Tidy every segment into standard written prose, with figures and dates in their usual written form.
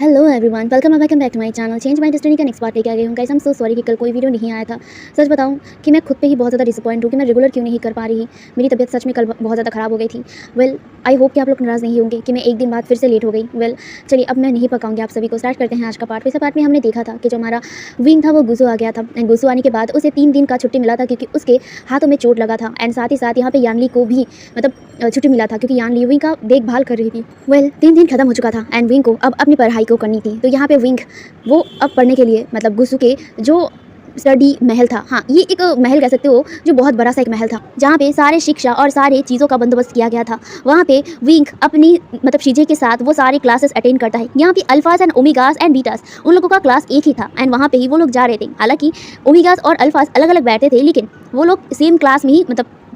Hello everyone, welcome back to my channel change my destiny का next part लेके आ गई हूँ। Guys, I am so sorry कि कल कोई वीडियो नहीं आया था। सच बताऊँ कि मैं खुद पे ही बहुत ज़्यादा डिसअपॉइंट हूँ कि मैं रेगुलर क्यों नहीं कर पा रही। मेरी तबीयत सच में कल बहुत ज़्यादा ख़राब हो गई थी। वेल, आई होप कि आप लोग नाराज़ नहीं होंगे कि मैं एक दिन बाद फिर से लेट हो गई। वेल, चलिए अब मैं नहीं पकाऊंगी आप सभी को। स्टार्ट करते हैं आज का पार्ट। वैसे पार्ट में हमने देखा था कि जो हमारा विंग था वो गुजो आ गया था एंड गुजो आने के बाद उसे 3 दिन का छुट्टी मिला था क्योंकि उसके हाथों में चोट लगा था एंड साथ ही साथ यहाँ पे यानली को भी छुट्टी मिला था क्योंकि यानली विंग का देखभाल कर रही थी। वेल, 3 दिन खत्म हो चुका था एंड विंग को अब अपनी पढ़ाई को करनी थी। तो यहाँ पे विंग वो अब पढ़ने के लिए गुस्सू के जो स्टडी महल था, हाँ ये एक महल कह सकते हो जो बहुत बड़ा सा एक महल था जहाँ पे सारे शिक्षा और सारे चीज़ों का बंदोबस्त किया गया था। वहाँ पे विंग अपनी शीजे के साथ वो सारे क्लासेस अटेंड करता है। यहाँ पे अल्फाज एंड ओमेगास एंड बीटास उन लोगों का क्लास एक ही था एंड वहाँ पे ही वो लोग जा रहे थे। हालांकि ओमेगास और अल्फाज अलग अलग बैठे थे लेकिन वो लोग सेम क्लास में ही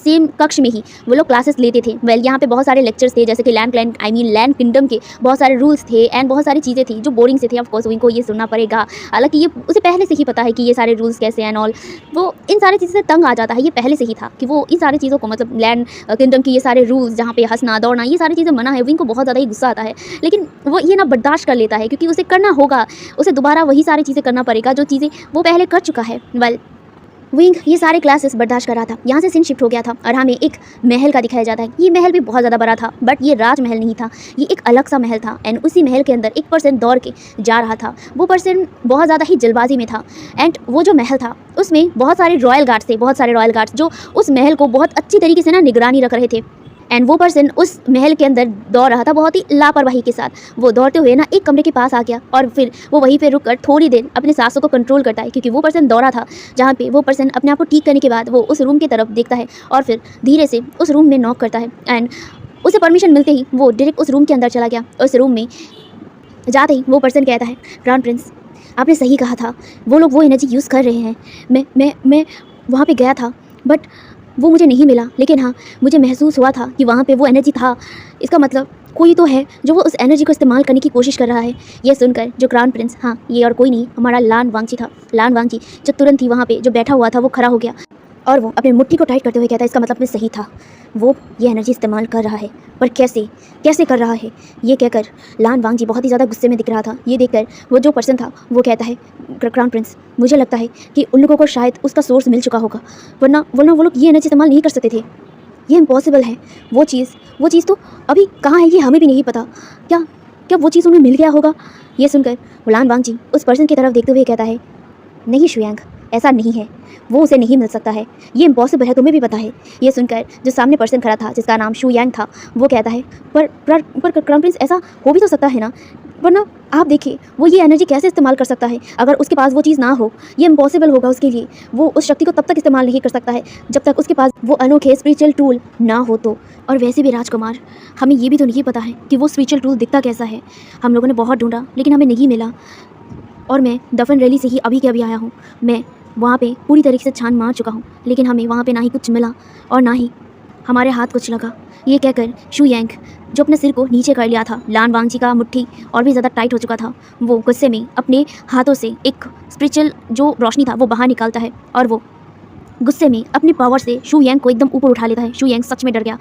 सेम कक्ष में ही वो लोग क्लासेस लेते थे। वेल, यहाँ पे बहुत सारे लेक्चर्स थे जैसे कि लैंड किंगडम के बहुत सारे रूल्स थे एंड बहुत सारी चीज़ें थी जो बोरिंग से थे। ऑफ कोर्स इनको ये सुनना पड़ेगा, हालांकि ये उसे पहले से ही पता है कि ये सारे रूल्स कैसे एंड ऑल। वो इन सारी चीज़ों से तंग आ जाता है। ये पहले से ही था कि वो इन सारी चीज़ों को लैंड किंगडम की ये सारे रूल्स जहाँ पे हंसना दौड़ना ये सारी चीज़ें मना है। विंग को बहुत ज़्यादा ही गुस्सा आता है लेकिन वो ये ना बर्दाश्त कर लेता है क्योंकि उसे करना होगा, उसे दोबारा वही सारी चीज़ें करना पड़ेगा जो चीज़ें वो पहले कर चुका है। वेल, विंग ये सारे क्लासेस बर्दाश्त कर रहा था। यहाँ से सीन शिफ्ट हो गया था और हमें एक महल का दिखाया जाता है। ये महल भी बहुत ज़्यादा बड़ा था बट ये राजमहल नहीं था, ये एक अलग सा महल था एंड उसी महल के अंदर एक पर्सन दौड़ के जा रहा था। वो पर्सन बहुत ज़्यादा ही जल्दबाजी में था एंड वो जो महल था उसमें बहुत सारे रॉयल गार्ड्स थे, बहुत सारे रॉयल गार्ड्स जो उस महल को बहुत अच्छी तरीके से निगरानी रख रहे थे एंड वो पर्सन उस महल के अंदर दौड़ रहा था बहुत ही लापरवाही के साथ। वो दौड़ते हुए एक कमरे के पास आ गया और फिर वो वहीं पे रुककर थोड़ी देर अपने सांसों को कंट्रोल करता है क्योंकि वो पर्सन दौड़ा था जहाँ पे वो पर्सन अपने आप को ठीक करने के बाद वो उस रूम की तरफ देखता है और फिर धीरे से उस रूम में नॉक करता है एंड उसे परमिशन मिलते ही वो डायरेक्ट उस रूम के अंदर चला गया। उस रूम में जाते ही वो पर्सन कहता है, क्राउन प्रिंस आपने सही कहा था, वो लोग वो एनर्जी यूज़ कर रहे हैं। मैं वहाँ पे गया था बट वो मुझे नहीं मिला, लेकिन हाँ मुझे महसूस हुआ था कि वहाँ पे वो एनर्जी था। इसका मतलब कोई तो है जो वो उस एनर्जी को इस्तेमाल करने की कोशिश कर रहा है। ये सुनकर जो क्राउन प्रिंस, हाँ ये और कोई नहीं हमारा लान वांगची था। लान वांगची जो तुरंत ही वहाँ पे जो बैठा हुआ था वो खड़ा हो गया और वो अपनी मुट्ठी को टाइट करते हुए कहता है, इसका मतलब मैं सही था, वो ये एनर्जी इस्तेमाल कर रहा है पर कैसे कैसे कर रहा है। ये कहकर लान वांगजी बहुत ही ज़्यादा गुस्से में दिख रहा था। ये देखकर वो जो पर्सन था वो कहता है, क्राउन प्रिंस मुझे लगता है कि उन लोगों को शायद उसका सोर्स मिल चुका होगा, वरना वो लोग ये एनर्जी इस्तेमाल नहीं कर सकते थे। ये इम्पॉसिबल है। वो चीज़ तो अभी कहाँ है ये हमें भी नहीं पता। क्या क्या वो चीज़ उन्हें मिल गया होगा। ये सुनकर लान वांगजी उस पर्सन की तरफ देखते हुए कहता है, नहीं शुयांग, ऐसा नहीं है, वो उसे नहीं मिल सकता है, ये इम्पॉसिबल है, तुम्हें भी पता है। ये सुनकर जो सामने पर्सन खड़ा था जिसका नाम शू यांग था वो कहता है, पर क्राउन प्रिंस ऐसा हो भी तो सकता है ना, वरना आप देखिए वो ये एनर्जी कैसे इस्तेमाल कर सकता है। अगर उसके पास वो चीज़ ना हो ये इम्पॉसिबल होगा उसके लिए। वो उस शक्ति को तब तक इस्तेमाल नहीं कर सकता है जब तक उसके पास वो अनोखे स्पिरिचुअल टूल ना हो तो। और वैसे भी राजकुमार, हमें ये भी तो नहीं पता है कि वो स्पिरिचुअल टूल दिखता कैसा है। हम लोगों ने बहुत ढूंढा लेकिन हमें नहीं मिला और मैं दफन रैली से ही अभी के अभी आया हूँ। मैं वहाँ पे पूरी तरीके से छान मार चुका हूँ लेकिन हमें वहाँ पे ना ही कुछ मिला और ना ही हमारे हाथ कुछ लगा। ये कहकर शू यांग जो अपने सिर को नीचे कर लिया था, लान वांगजी का मुट्ठी और भी ज़्यादा टाइट हो चुका था, वो गुस्से में अपने हाथों से एक स्पिरिचुअल जो रोशनी था वो बाहर निकालता है और वो गुस्से में अपनी पावर से शू यांग को एकदम ऊपर उठा लेता है। शू यांग सच में डर गया।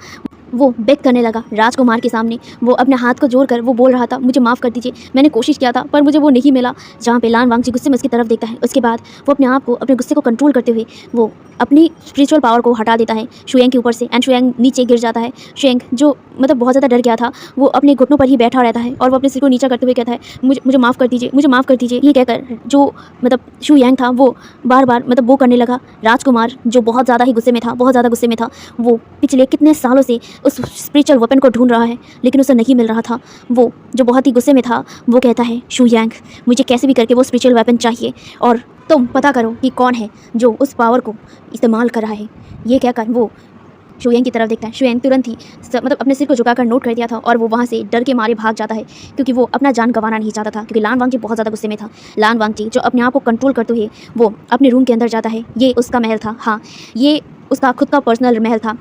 वो बेग करने लगा राजकुमार के सामने। वो अपने हाथ को जोड़कर वो बोल रहा था, मुझे माफ़ कर दीजिए, मैंने कोशिश किया था पर मुझे वो नहीं मिला। जहाँ पे लान वांगजी गुस्से में उसकी तरफ देखता है, उसके बाद वो अपने आप को अपने गुस्से को कंट्रोल करते हुए वो अपनी स्पिरिचुअल पावर को हटा देता है शुयांग के ऊपर से एंड शुयांग नीचे गिर जाता है। शुयांग जो बहुत ज़्यादा डर गया था वो अपने घुटनों पर ही बैठा रहता है और वो अपने सिर को नीचा करते हुए कहता है, मुझे माफ़ कर दीजिए, मुझे माफ़ कर दीजिए। ये कहकर जो शू यांग था वो बार बार वो करने लगा। राजकुमार जो बहुत ज़्यादा ही गुस्से में था, बहुत ज़्यादा गुस्से में था, वो पिछले कितने सालों से उस स्पिरिचुअल वेपन को ढूंढ रहा है लेकिन उसे नहीं मिल रहा था। वो जो बहुत ही गुस्से में था वो कहता है, शू यांग मुझे कैसे भी करके वो स्पिरिचुअल वेपन चाहिए और तुम पता करो कि कौन है जो उस पावर को इस्तेमाल कर रहा है। ये कहकर वो शुयांग की तरफ देखता है। शुयांग तुरंत ही अपने सिर को झुकाकर नोट कर दिया था और वो वहाँ से डर के मारे भाग जाता है क्योंकि वो अपना जान गंवाना नहीं चाहता था क्योंकि लान वांगजी बहुत ज़्यादा गुस्से में था। लान वांगजी जो अपने आप को कंट्रोल करते हुए वो अपने रूम के अंदर जाता है। ये उसका महल था, हाँ ये उसका खुद का पर्सनल महल था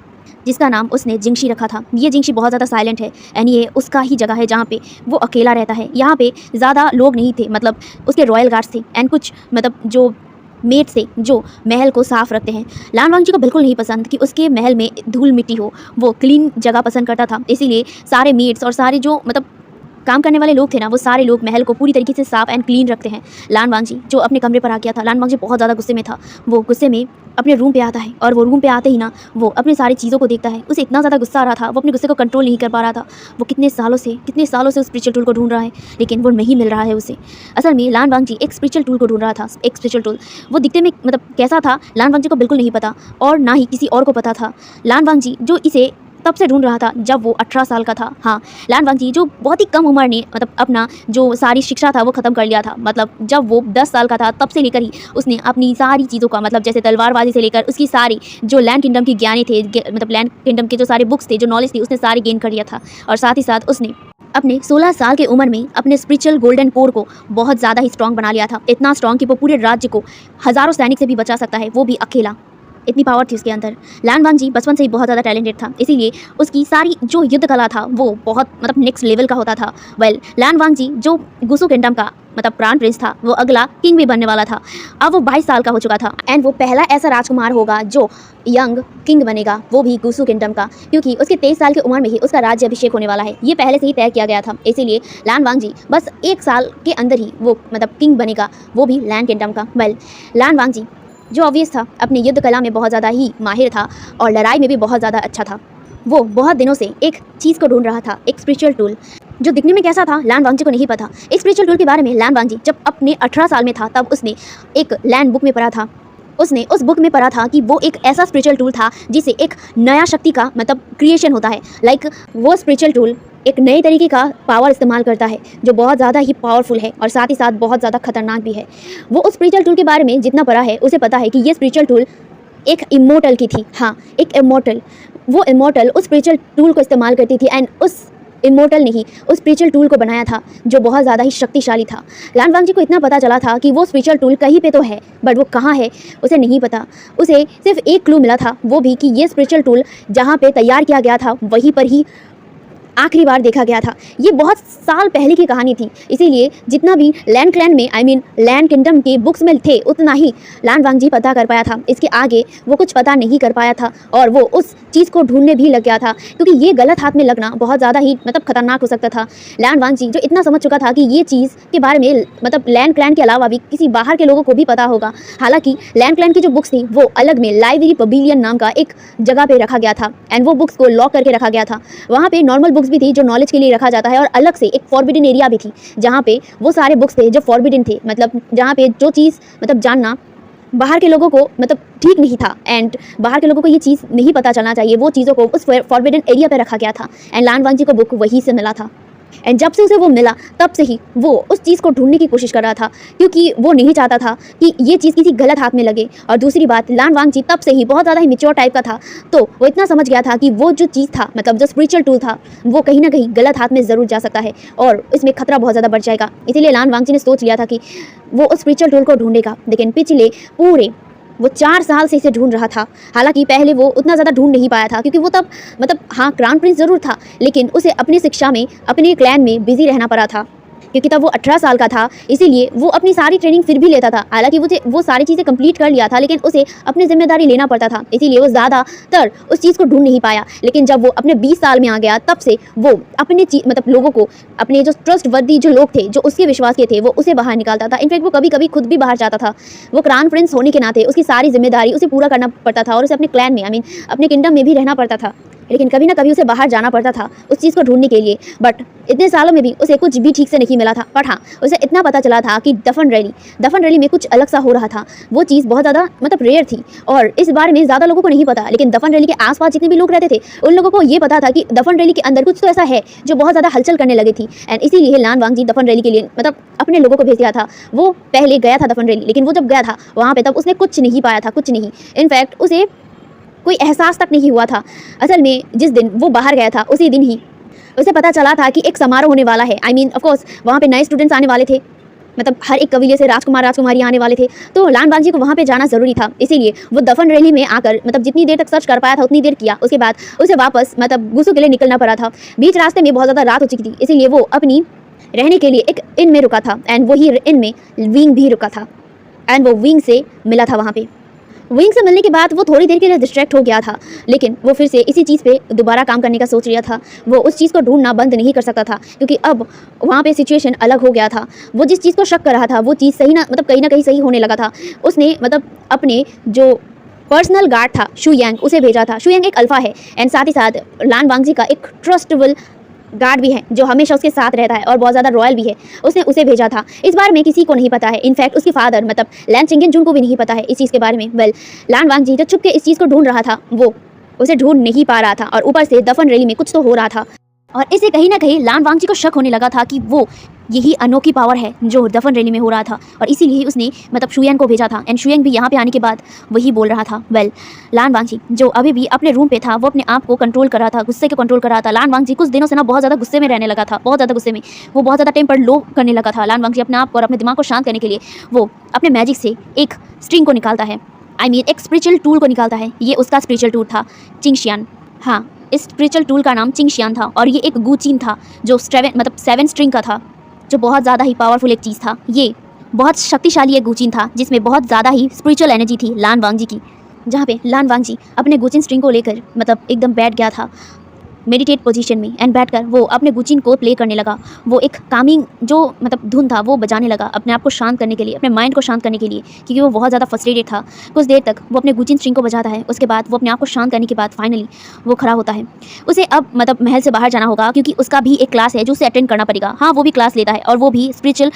जिसका नाम उसने जिंगशी रखा था। ये जिंगशी बहुत ज़्यादा साइलेंट है एंड ये उसका ही जगह है जहाँ पे वो अकेला रहता है। यहाँ पे ज़्यादा लोग नहीं थे, उसके रॉयल गार्ड्स थे एंड कुछ जो मेट से जो महल को साफ़ रखते हैं। लान वांगजी को बिल्कुल नहीं पसंद कि उसके महल में धूल मिट्टी हो, वो क्लीन जगह पसंद करता था। इसीलिए सारे मेट्स और सारे जो काम करने वाले लोग थे ना, वो सारे लोग महल को पूरी तरीके से साफ एंड क्लीन रखते हैं। लान वांगजी जो अपने कमरे पर आ गया था, लान वांगजी बहुत ज़्यादा गुस्से में था। वो गुस्से में अपने रूम पे आता है और वो रूम पे आते ही ना वो अपनी सारी चीज़ों को देखता है। उसे इतना ज़्यादा गुस्सा आ रहा था, वो अपने गुस्से को कंट्रोल नहीं कर पा रहा था। वो कितने सालों से उस स्पिरिचुअल टूल को ढूंढ रहा है, लेकिन वो नहीं मिल रहा है उसे। असल में लान वांगजी एक स्पिरिचुअल टूल को ढूंढ रहा था, एक स्पिरिचुअल टूल। वो दिखने में मतलब कैसा था, लान वांगजी को बिल्कुल नहीं पता और ना ही किसी और को पता था। लान वांगजी जो इसे तब से ढूंढ रहा था जब वो 18 साल का था। हाँ, लान वांगजी जो बहुत ही कम उम्र ने मतलब अपना जो सारी शिक्षा था वो ख़त्म कर लिया था। मतलब जब वो 10 साल का था तब से लेकर ही उसने अपनी सारी चीज़ों का मतलब जैसे तलवारबाजी से लेकर उसकी सारी जो लैंड किंगडम की ज्ञानी थे, मतलब लैंड किंगडम के जो सारे बुक्स थे, जो नॉलेज थी, उसने सारी गेन कर लिया था। और साथ ही साथ उसने अपने 16 साल की उम्र में अपने स्पिरिचुअल गोल्डन कोर को बहुत ज़्यादा ही स्ट्रॉन्ग बना लिया था। इतना स्ट्रॉन्ग कि वो पूरे राज्य को हज़ारों सैनिक से भी बचा सकता है, वो भी अकेला। इतनी पावर थी उसके अंदर। लान वांगजी बचपन से ही बहुत ज़्यादा टैलेंटेड था, इसीलिए उसकी सारी जो युद्ध कला था वो बहुत मतलब नेक्स्ट लेवल का होता था। लान वांगजी जो गुसु किंगडम का मतलब क्राउन प्रिंस था, वो अगला किंग भी बनने वाला था। अब वो 22 साल का हो चुका था एंड वो पहला ऐसा राजकुमार होगा जो यंग किंग बनेगा, वो भी गुसु किंगडम का, क्योंकि उसके 23 साल की उम्र में ही उसका राज्य अभिषेक होने वाला है। ये पहले से ही तय किया गया था, इसीलिए लान वांगजी बस 1 साल के अंदर ही वो मतलब किंग बनेगा, वो भी लैंड किंगडम का। लान वांगजी जो ऑब्वियस था अपनी युद्ध कला में बहुत ज़्यादा ही माहिर था और लड़ाई में भी बहुत ज़्यादा अच्छा था। वो बहुत दिनों से एक चीज़ को ढूंढ रहा था, एक स्पिरिचुअल टूल जो दिखने में कैसा था लान वांगजी को नहीं पता। एक स्पिरिचुअल टूल के बारे में लान वांगजी जब अपने 18 साल में था तब उसने एक लैंड बुक में पढ़ा था। उसने उस बुक में पढ़ा था कि वो एक ऐसा स्पिरिचुअल टूल था जिसे एक नया शक्ति का मतलब क्रिएशन होता है। वो स्पिरिचुअल टूल एक नए तरीके का पावर इस्तेमाल करता है जो बहुत ज़्यादा ही पावरफुल है और साथ ही साथ बहुत ज़्यादा खतरनाक भी है। वो उस स्पिरिचुअल टूल के बारे में जितना पढ़ा है उसे पता है कि ये स्पिरिचुअल टूल एक इमोर्टल की थी। हाँ, एक इमोर्टल। वो इमोर्टल उस स्पिरिचुअल टूल को इस्तेमाल करती थी एंड उस इमोर्टल ने ही उस स्पिरिचुअल टूल को बनाया था जो बहुत ज़्यादा ही शक्तिशाली था। लान वांगजी को इतना पता चला था कि वो स्पिरिचुअल टूल कहीं पे तो है, बट वो कहाँ है उसे नहीं पता। उसे सिर्फ एक क्लू मिला था, वो भी कि ये स्पिरिचुअल टूल जहाँ पे तैयार किया गया था वहीं पर ही आखिरी बार देखा गया था। ये बहुत साल पहले की कहानी थी, इसीलिए जितना भी लैंड क्लैन में लैंड किंगडम के बुक्स में थे उतना ही लान वांगजी पता कर पाया था। इसके आगे वो कुछ पता नहीं कर पाया था और वो उस चीज़ को ढूंढने भी लग गया था, क्योंकि ये गलत हाथ में लगना बहुत ज़्यादा ही मतलब खतरनाक हो सकता था। लान वांगजी जो इतना समझ चुका था कि ये चीज़ के बारे में मतलब लैंड क्लैन के अलावा भी किसी बाहर के लोगों को भी पता होगा। हालांकि लैंड क्लैन की जो बुक्स थी वो अलग में लाइब्रेरी पवेलियन नाम का एक जगह पे रखा गया था एंड वो बुक्स को लॉक करके रखा गया था। वहाँ पे नॉर्मल बुक्स भी थी जो नॉलेज के लिए रखा जाता है और अलग से एक फॉरबिडन एरिया भी थी जहाँ पे वो सारे बुक्स थे जो फॉरबिडन थे, मतलब जहाँ पे जो चीज़ मतलब जानना बाहर के लोगों को मतलब ठीक नहीं था एंड बाहर के लोगों को ये चीज़ नहीं पता चलना चाहिए, वो चीज़ों को उस फॉरबिडन एरिया पे रखा गया था एंड लान वांगजी को बुक वहीं से मिला था। एंड जब से उसे वो मिला तब से ही वो उस चीज़ को ढूंढने की कोशिश कर रहा था, क्योंकि वो नहीं चाहता था कि ये चीज़ किसी गलत हाथ में लगे। और दूसरी बात, लान वांगजी तब से ही बहुत ज़्यादा ही मैच्योर टाइप का था, तो वो इतना समझ गया था कि वो जो चीज़ था मतलब जो स्पिरिचुअल टूल था वो कहीं ना कहीं गलत हाथ में ज़रूर जा सकता है और इसमें खतरा बहुत ज़्यादा बढ़ जाएगा। इसीलिए लान वांगजी ने सोच लिया था कि वो उस स्पिरिचुअल टूल को ढूंढेगा। लेकिन पिछले पूरे वो 4 साल से इसे ढूंढ रहा था। हालांकि पहले वो उतना ज़्यादा ढूंढ नहीं पाया था, क्योंकि वो तब मतलब हाँ क्राउन प्रिंस ज़रूर था, लेकिन उसे अपनी शिक्षा में अपने क्लैन में बिजी रहना पड़ा था, क्योंकि तब वो 18 साल का था। इसीलिए वो अपनी सारी ट्रेनिंग फिर भी लेता था। हालांकि वो सारी चीज़ें कंप्लीट कर लिया था, लेकिन उसे अपनी जिम्मेदारी लेना पड़ता था, इसीलिए वो ज़्यादातर उस चीज़ को ढूंढ नहीं पाया। लेकिन जब वो अपने 20 साल में आ गया तब से वो अपने मतलब लोगों को, अपने जो ट्रस्ट वर्दी जो लोग थे जो उसके विश्वास के थे, वो उसे बाहर निकालता था। इनफैक्ट वो कभी कभी खुद भी बाहर जाता था। वो क्राउन प्रिंस होने के नाते उसकी सारी जिम्मेदारी उसे पूरा करना पड़ता था और उसे अपने क्लैन में अपने किंगडम में भी रहना पड़ता था, लेकिन कभी ना कभी उसे बाहर जाना पड़ता था उस चीज़ को ढूंढने के लिए। बट इतने सालों में भी उसे कुछ भी ठीक से नहीं मिला था। पर हाँ, उसे इतना पता चला था कि दफन रैली में कुछ अलग सा हो रहा था। वो चीज़ बहुत ज़्यादा मतलब रेयर थी और इस बारे में ज़्यादा लोगों को नहीं पता, लेकिन दफन रैली के आसपास जितने भी लोग रहते थे उन लोगों को ये पता था कि दफन रैली के अंदर कुछ तो ऐसा है जो बहुत ज़्यादा हलचल करने लगी थी। एंड इसीलिए लान वांगजी दफन रैली के लिए मतलब अपने लोगों को भेज दिया था। वो पहले गया था दफन रैली, लेकिन वो जब गया था वहाँ पर तब उसने कुछ नहीं पाया था, कुछ नहीं। इनफैक्ट उसे कोई एहसास तक नहीं हुआ था। असल में जिस दिन वो बाहर गया था उसी दिन ही उसे पता चला था कि एक समारोह होने वाला है। ऑफ कोर्स वहाँ पे नए स्टूडेंट्स आने वाले थे, मतलब हर एक कबीले से राजकुमार राजकुमारी आने वाले थे, तो लान वांगजी को वहाँ पे जाना ज़रूरी था। इसीलिए वो दफन रैली में आकर मतलब जितनी देर तक सर्च कर पाया था उतनी देर किया। उसके बाद उसे वापस मतलब गुसु के लिए निकलना पड़ा था। बीच रास्ते में बहुत ज़्यादा रात हो चुकी थी, इसीलिए वो अपनी रहने के लिए एक इन में रुका था एंड वही इन में विंग भी रुका था एंड वो विंग से मिला था वहाँ पे। विंग से मिलने के बाद वो थोड़ी देर के लिए डिस्ट्रैक्ट हो गया था, लेकिन वो फिर से इसी चीज़ पे दोबारा काम करने का सोच रहा था। वो उस चीज़ को ढूंढना बंद नहीं कर सकता था, क्योंकि अब वहाँ पे सिचुएशन अलग हो गया था। वो जिस चीज़ को शक कर रहा था वो चीज़ सही ना कहीं ना कहीं सही होने लगा था। उसने अपने जो पर्सनल गार्ड था शू यांग, उसे भेजा था। शू यांग एक अल्फा है एंड साथ ही साथ लान वांगजी का एक ट्रस्टेबल गार्ड भी है जो हमेशा उसके साथ रहता है और बहुत ज़्यादा रॉयल भी है। उसने उसे भेजा था। इस बारे में किसी को नहीं पता है, इनफैक्ट उसके फादर लैन चिंगेन जुन को भी नहीं पता है इस चीज़ के बारे में। वेल, लान वांगजी जो चुपके इस चीज़ को ढूंढ रहा था वो उसे ढूंढ नहीं पा रहा था, और ऊपर से दफन रैली में कुछ तो हो रहा था, और इसे कहीं ना कहीं लान वांगजी को शक होने लगा था कि वो यही अनोखी पावर है जो दफन रैली में हो रहा था, और इसीलिए उसने शू यांग को भेजा था। एंड शू यांग भी यहाँ पे आने के बाद वही बोल रहा था। वेल, लान वांगजी जो अभी भी अपने रूम पे था वो अपने आप को कंट्रोल कर रहा था, गुस्से को कंट्रोल कर रहा था। लान वांगजी कुछ दिनों से बहुत ज़्यादा गुस्से में रहने लगा था, बहुत ज़्यादा गुस्से में। वो बहुत ज़्यादा टेम्पर लो करने लगा था। लान वांगजी अपने आप को और अपने दिमाग को शांत करने के लिए वो अपने मैजिक से एक स्ट्रिंग को निकालता है, एक स्पिरिचुअल टूल को निकालता है। ये उसका स्पिरिचुअल टूल था, चिंगशियान। हाँ, इस स्पिरिचुअल टूल का नाम चिंगशियान था, और ये एक गुचिन था जो 7 स्ट्रिंग का था, जो बहुत ज़्यादा ही पावरफुल एक चीज़ था। ये बहुत शक्तिशाली एक गुचिन था जिसमें बहुत ज़्यादा ही स्पिरिचुअल एनर्जी थी लान वांगजी की, जहाँ पे लान वांगजी अपने गुचिन स्ट्रिंग को लेकर एकदम बैठ गया था मेडिटेट पोजीशन में। एंड बैठकर वो अपने गुचिन को प्ले करने लगा। वो एक कामिंग जो धुन था वो बजाने लगा अपने आप को शांत करने के लिए, अपने माइंड को शांत करने के लिए, क्योंकि वो बहुत ज़्यादा फ्रस्ट्रेटेड था। कुछ देर तक वो अपने गुचिन स्ट्रिंग को बजाता है, उसके बाद वो अपने आप को शांत करने के बाद फाइनली वो खड़ा होता है। उसे अब महल से बाहर जाना होगा, क्योंकि उसका भी एक क्लास है जो उसे अटेंड करना पड़ेगा। हाँ, वो भी क्लास लेता है, और वो भी स्पिरिचुअल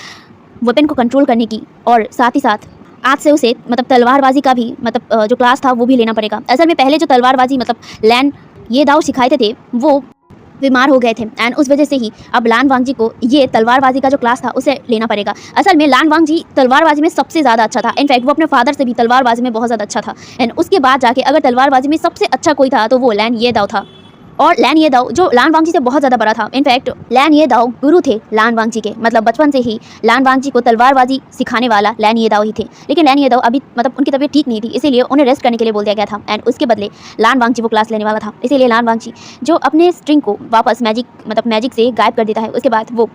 वेपन को कंट्रोल करने की, और साथ ही साथ आज से उसे तलवारबाजी का भी जो क्लास था वो भी लेना पड़ेगा। असल में पहले जो तलवारबाजी लैन ये दाव सिखाते थे वो बीमार हो गए थे, एंड उस वजह से ही अब लान वांगजी को ये तलवारबाजी का जो क्लास था उसे लेना पड़ेगा। असल में लान वांगजी तलवारबाजी में सबसे ज़्यादा अच्छा था। इनफैक्ट वो अपने फादर से भी तलवारबाजी में बहुत ज़्यादा अच्छा था। एंड उसके बाद जाके अगर तलवारबाजी में सबसे अच्छा कोई था तो वो लैन ये दाव था। और लैन ये दाव जो लान वांगजी से बहुत ज़्यादा बड़ा था। इनफैक्ट लैन ये दाव गुरु थे लान वांगजी के, बचपन से ही लान वांगजी को तलवारबाजी सिखाने वाला लैन ये दाव ही थे। लेकिन लैन ये दाव अभी उनकी तबीयत ठीक नहीं थी, इसीलिए उन्हें रेस्ट करने के लिए बोल दिया गया था, एंड उसके बदले लान वांगजी वो क्लास लेने वाला था। इसीलिए लान वांगजी जो अपने स्ट्रिंग को वापस मैजिक से गायब कर देता है, उसके बाद वो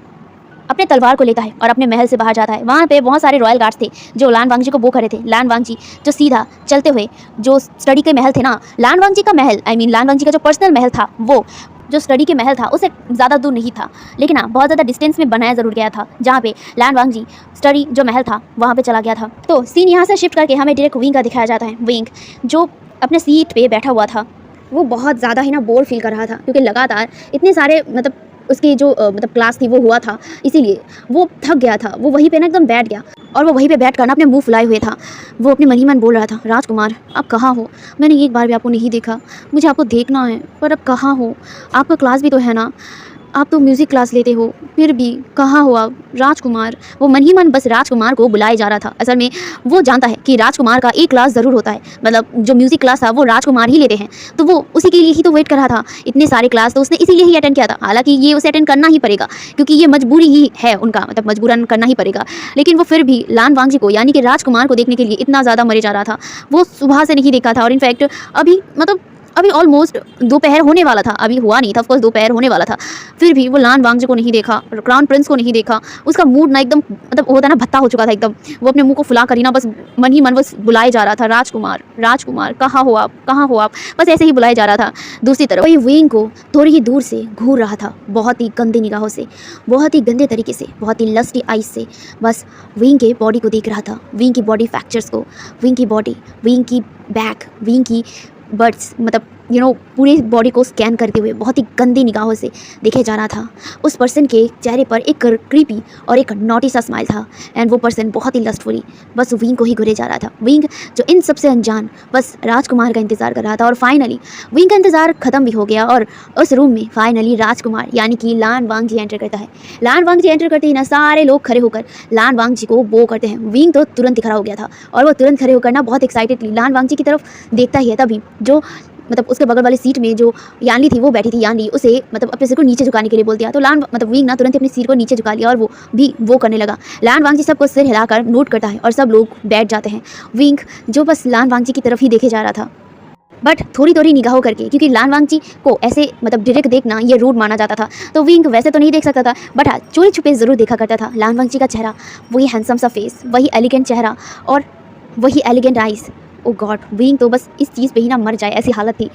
अपने तलवार को लेता है और अपने महल से बाहर जाता है। वहाँ पे बहुत सारे रॉयल गार्ड्स थे जो लान वांगजी को बो खड़े थे। लान वांगजी जो सीधा चलते हुए जो स्टडी के महल थे ना, लान वांगजी का महल लान वांगजी का जो पर्सनल महल था वो जो स्टडी के महल था उससे ज़्यादा दूर नहीं था, लेकिन हाँ बहुत ज़्यादा डिस्टेंस में बनाया ज़रूर गया था, जहाँ पे लान वांगजी स्टडी जो महल था वहाँ पे चला गया था। तो सीन यहाँ से शिफ्ट करके हमें डायरेक्ट विंग का दिखाया जाता है। विंग जो अपने सीट पे बैठा हुआ था वो बहुत ज़्यादा ही बोर फील कर रहा था, क्योंकि लगातार इतने सारे उसकी जो क्लास थी वो हुआ था, इसीलिए वो थक गया था। वो वहीं पे एकदम बैठ गया, और वो वहीं पे बैठ कर अपने मुंह फुलाए हुए था। वो अपने मन ही मन बोल रहा था, राजकुमार आप कहाँ हो? मैंने एक बार भी आपको नहीं देखा, मुझे आपको देखना है, पर अब कहाँ हो? आपका क्लास भी तो है ना, आप तो म्यूज़िक क्लास लेते हो, फिर भी कहाँ हो आप राजकुमार? वो मन ही मन बस राजकुमार को बुलाए जा रहा था। असल में वो जानता है कि राजकुमार का एक क्लास ज़रूर होता है, जो म्यूज़िक क्लास था वो राजकुमार ही लेते हैं, तो वो उसी के लिए ही तो वेट कर रहा था। इतने सारे क्लास तो उसने इसीलिए ही अटेंड किया था। हालांकि ये उसे अटेंड करना ही पड़ेगा, क्योंकि ये मजबूरी ही है उनका, मजबूरन करना ही पड़ेगा। लेकिन वो फिर भी लान वांगजी को यानी कि राजकुमार को देखने के लिए इतना ज़्यादा मरे जा रहा था। वो सुबह से नहीं देखा था, और इनफैक्ट अभी ऑलमोस्ट दोपहर होने वाला था, अभी हुआ नहीं था, ऑफकोर्स दोपहर होने वाला था, फिर भी वो लान वांगजी को नहीं देखा, क्राउन प्रिंस को नहीं देखा। उसका मूड ना एकदम होता ना भत्ता हो चुका था एकदम। वो अपने मुंह को फुला कर ही ना बस मन ही मन बस बुलाए जा रहा था, राजकुमार राजकुमार कहाँ हो आप, कहाँ हो आप, बस ऐसे ही बुलाए जा रहा था। दूसरी तरफ वही विंग को थोड़ी ही दूर से घूर रहा था, बहुत ही गंदी निगाहों से, बहुत ही गंदे तरीके से, बहुत ही लस्टी आइज से बस विंग के बॉडी को देख रहा था, विंग की बॉडी फैक्चर्स को, विंग की बॉडी, विंग की बैक, विंग की बर्ड्स पूरे बॉडी को स्कैन करते हुए बहुत ही गंदी निगाहों से देखे जा रहा था। उस पर्सन के चेहरे पर एक क्रीपी और एक नॉटी सा स्माइल था, एंड वो पर्सन बहुत ही लस्टफुली बस विंग को ही घुरे जा रहा था। विंग जो इन सबसे अनजान बस राजकुमार का इंतज़ार कर रहा था, और फाइनली विंग का इंतज़ार ख़त्म भी हो गया, और उस रूम में फाइनली राजकुमार यानी कि लान वांगजी एंटर करता है। लान वांगजी एंटर करते ही ना सारे लोग खड़े होकर लान वांगजी को बो करते हैं। विंग तो तुरंत खड़ा हो गया था, और वो तुरंत खड़े होकर ना बहुत एक्साइटेडली लान वांगजी की तरफ देखता ही है। तभी जो उसके बगल वाली सीट में जो यानली थी वो बैठी थी, यानली उसे अपने सिर को नीचे झुकाने के लिए बोल दिया। तो लान विंग ना तुरंत अपनी सिर को नीचे झुका लिया, और वो भी वो करने लगा। लान वांगजी सबको सिर हिलाकर नोट करता है, और सब लोग बैठ जाते हैं। विंग जो बस लान वांगजी की तरफ ही देखे जा रहा था, बट थोड़ी थोड़ी निगाहों करके, क्योंकि लान वांगजी को ऐसे डायरेक्ट देखना ये रूड माना जाता था, तो विंग वैसे तो नहीं देख सकता था, बट हाँ चोरी छुपे ज़रूर देखा करता था। लान वांगजी का चेहरा, वही हैंडसम सा फेस, वही एलिगेंट चेहरा, और वही एलिगेंट आइज़, ओ गॉड, विंग तो बस इस चीज़ पे ही ना मर जाए ऐसी हालत थी।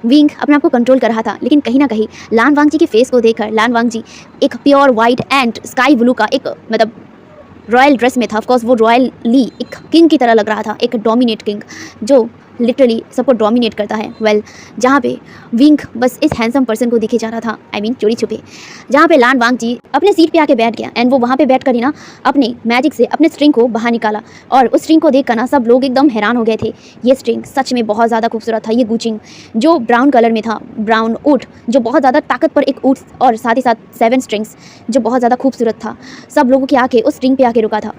विंग अपने आप को कंट्रोल कर रहा था, लेकिन कहीं ना कहीं लान वांगजी के फेस को देखकर लान वांगजी एक pure white and sky blue का एक मतलब रॉयल ड्रेस में था। ऑफकोर्स वो रॉयली एक किंग की तरह लग रहा था, एक डोमिनेट किंग जो लिटरली सबको डोमिनेट करता है। जहाँ पे विंग बस इस हैंडसम पर्सन को दिखे जा रहा था, आई मीन चोरी छुपे, जहाँ पे लान वांगजी अपने सीट पे आके बैठ गया एंड वो वहाँ पे बैठ कर ही ना अपने मैजिक से अपने स्ट्रिंग को बाहर निकाला और उस स्ट्रिंग को देखकर ना सब लोग एकदम हैरान हो गए थे। ये स्ट्रिंग सच में बहुत ज़्यादा खूबसूरत था। ये गुचिंग जो ब्राउन कलर में था, ब्राउन ऊट जो बहुत ज़्यादा ताकत पर एक ऊट और साथ ही साथ 7 स्ट्रिंग्स जो बहुत ज़्यादा खूबसूरत था। सब लोगों की आके उस स्ट्रिंग पे आके रुका था।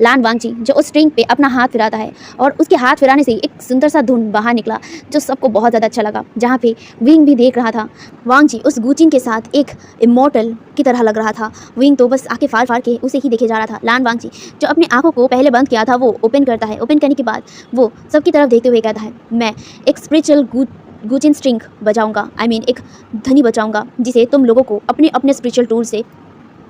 लान वांगजी जो उस स्ट्रिंग पे अपना हाथ फिराता है और उसके हाथ फिराने से ही एक सुंदर सा धुन बाहर निकला जो सबको बहुत ज़्यादा अच्छा लगा। जहाँ पे विंग भी देख रहा था, वांगजी उस गुचिंग के साथ एक इमॉर्टल की तरह लग रहा था। विंग तो बस आके फाड़ फाड़ के उसे ही देखे जा रहा था। लान वांगजी जो अपनी आंखों को पहले बंद किया था वो ओपन करता है। ओपन करने के बाद वो सबकी तरफ देखते हुए कहता है, मैं एक स्पिरिचुअल गुचिंग स्ट्रिंग बजाऊंगा, आई मीन एक ध्वनि बजाऊंगा जिसे तुम लोगों को अपने अपने स्पिरिचुअल टूल से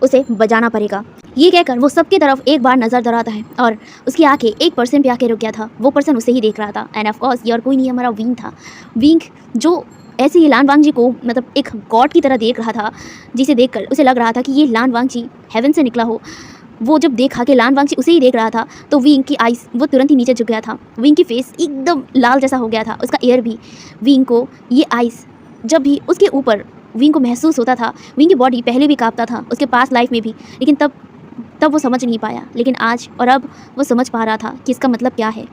उसे बजाना पड़ेगा। ये कहकर वो सबकी तरफ एक बार नज़र दौड़ाता है और उसकी आंखें एक पर्सन पे आके रुक गया था। वो पर्सन उसे ही देख रहा था एंड ऑफ कोर्स ये और कोई नहीं, हमारा विंग था। विंग जो ऐसे ही लान वांगजी को मतलब एक गॉड की तरह देख रहा था, जिसे देखकर उसे लग रहा था कि ये लान वांगजी हेवन से निकला हो। वो जब देखा कि लान वांगजी उसे ही देख रहा था तो विंग की आइस वो तुरंत ही नीचे झुक गया था। विंग की फेस एकदम लाल जैसा हो गया था, उसका एयर भी। विंग को ये आइस जब भी उसके ऊपर विंग को महसूस होता था, विंग की बॉडी पहले भी कांपता था उसके पास लाइफ में भी, लेकिन तब वो समझ नहीं पाया। लेकिन आज और अब वो समझ पा रहा था कि इसका मतलब क्या है।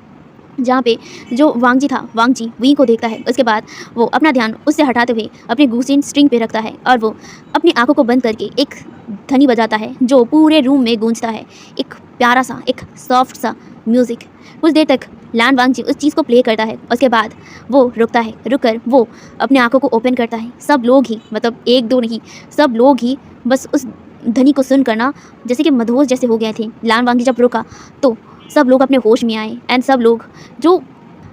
जहाँ पे जो वांगजी था, वांगजी विंग को देखता है, उसके बाद वो अपना ध्यान उससे हटाते हुए अपने गुचिंग स्ट्रिंग पे रखता है और वो अपनी आंखों को बंद करके एक ध्वनि बजाता है जो पूरे रूम में गूंजता है। एक प्यारा सा, एक सॉफ्ट सा म्यूज़िक। कुछ देर तक लान वांगजी उस चीज़ को प्ले करता है, उसके बाद वो रुकता है। रुककर वो अपने आंखों को ओपन करता है। सब लोग ही, मतलब एक दो नहीं, सब लोग ही बस उस ध्वनि को सुन करना जैसे कि मदहोश जैसे हो गए थे। लान वांगजी जब रुका तो सब लोग अपने होश में आए एंड सब लोग जो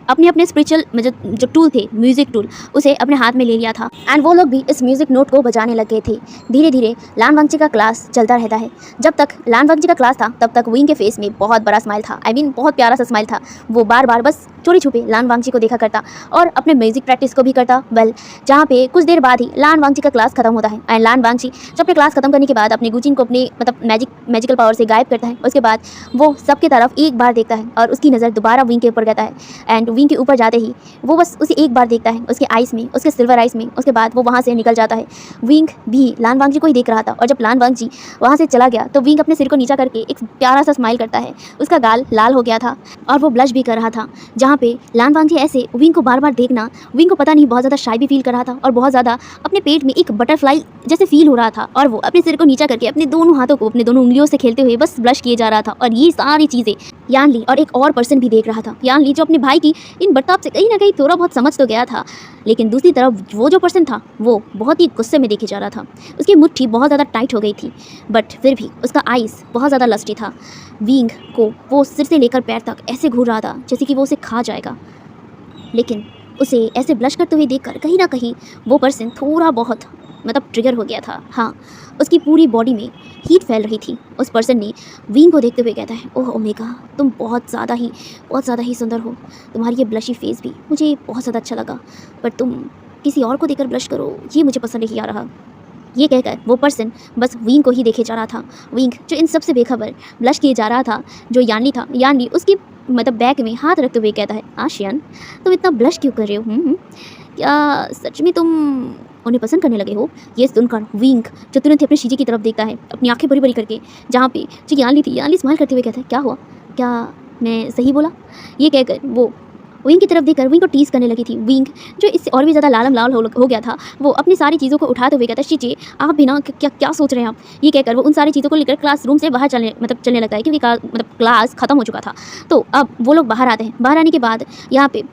अपने अपने स्पिरिचुअल जो टूल थे, म्यूज़िक टूल, उसे अपने हाथ में ले लिया था एंड वो लोग भी इस म्यूज़िक नोट को बजाने लग गए थे। धीरे धीरे लान वांगजी का क्लास चलता रहता है। जब तक लान वांगजी का क्लास था तब तक विंग के फेस में बहुत बड़ा स्माइल था, आई मीन बहुत प्यारा सा स्माइल था। वो बार बार बस चोरी छुपे लान वांगजी को देखा करता और अपने म्यूज़िक प्रैक्टिस को भी करता। जहाँ पे कुछ देर बाद ही लान वांगजी का क्लास खत्म होता है एंड लान वांगजी जब अपने क्लास खत्म करने के बाद अपनी गुचिंग को अपने मतलब मैजिकल पावर से गायब करता है। उसके बाद वो सबके तरफ एक बार देखता है और उसकी नज़र दोबारा विंग के ऊपर जाता है एंड विंग के ऊपर जाते ही वो बस उसे एक बार देखता है, उसके आइस में, उसके सिल्वर आइस में। उसके बाद वो वहाँ से निकल जाता है। विंग भी लान वांगजी को ही देख रहा था और जब लान वांगजी वहाँ से चला गया तो विंग अपने सिर को नीचा करके एक प्यारा सा स्माइल करता है। उसका गाल लाल हो गया था और वो ब्लश भी कर रहा था। जहाँ पे लान वांगजी ऐसे विंग को बार बार देखना, विंग को पता नहीं बहुत ज़्यादा शाय भी फील कर रहा था और बहुत ज़्यादा अपने पेट में एक बटरफ्लाई जैसे फील हो रहा था और वो अपने सिर को नीचा करके अपने दोनों हाथों को अपने दोनों उंगलियों से खेलते हुए बस ब्लश किए जा रहा था। और ये सारी चीज़ें यान ली और एक और पर्सन भी देख रहा था। यान ली जो अपने भाई की इन बर्ताव से कहीं ना कहीं थोड़ा बहुत समझ तो गया था, लेकिन दूसरी तरफ वो जो पर्सन था वो बहुत ही गुस्से में देखे जा रहा था। उसकी मुट्ठी बहुत ज़्यादा टाइट हो गई थी बट फिर भी उसका आइस बहुत ज़्यादा लस्टी था। विंग को वो सिर से लेकर पैर तक ऐसे घूर रहा था जैसे कि वो उसे खा जाएगा, लेकिन उसे ऐसे ब्लश करते हुए देखकर कहीं ना कहीं वो पर्सन थोड़ा बहुत मतलब ट्रिगर हो गया था। हाँ, उसकी पूरी बॉडी में हीट फैल रही थी। उस पर्सन ने विंग को देखते हुए कहता है, ओह ओमेगा, तुम बहुत ज़्यादा ही सुंदर हो। तुम्हारी ये ब्लशी फेस भी मुझे बहुत ज़्यादा अच्छा लगा, पर तुम किसी और को देखकर ब्लश करो ये मुझे पसंद नहीं आ रहा। ये कहकर वो पर्सन बस विंग को ही देखे जा रहा था। विंग जो इन सब से बेखबर ब्लश किए जा रहा था, जो यानली था, यानली उसकी मतलब बैग में हाथ रखते हुए कहता है, आशियान तुम इतना ब्लश क्यों कर रहे हो? क्या सच में तुम उन्हें पसंद करने लगे हो? ये सुनकर विंग जो तुरंत ही अपने शीजे की तरफ देखता है अपनी आंखें बड़ी बड़ी करके, जहाँ पे जो यानली थी, यानली स्माइल करते हुए कहता है, क्या हुआ, क्या मैं सही बोला? ये कहकर वो विंग की तरफ देखकर विंग को टीज़ करने लगी थी। विंग जो इससे और भी ज़्यादा लालम लाल हो गया था, वो अपनी सारी चीज़ों को उठाते हुए कहता है, शीजे आप भी ना क्या सोच रहे हैं आप? ये कहकर वो उन सारी चीज़ों को लेकर क्लासरूम से बाहर चलने लगता है क्योंकि क्लास ख़त्म हो चुका था। तो अब वो लोग बाहर आते हैं। बाहर आने के बाद यहाँ पे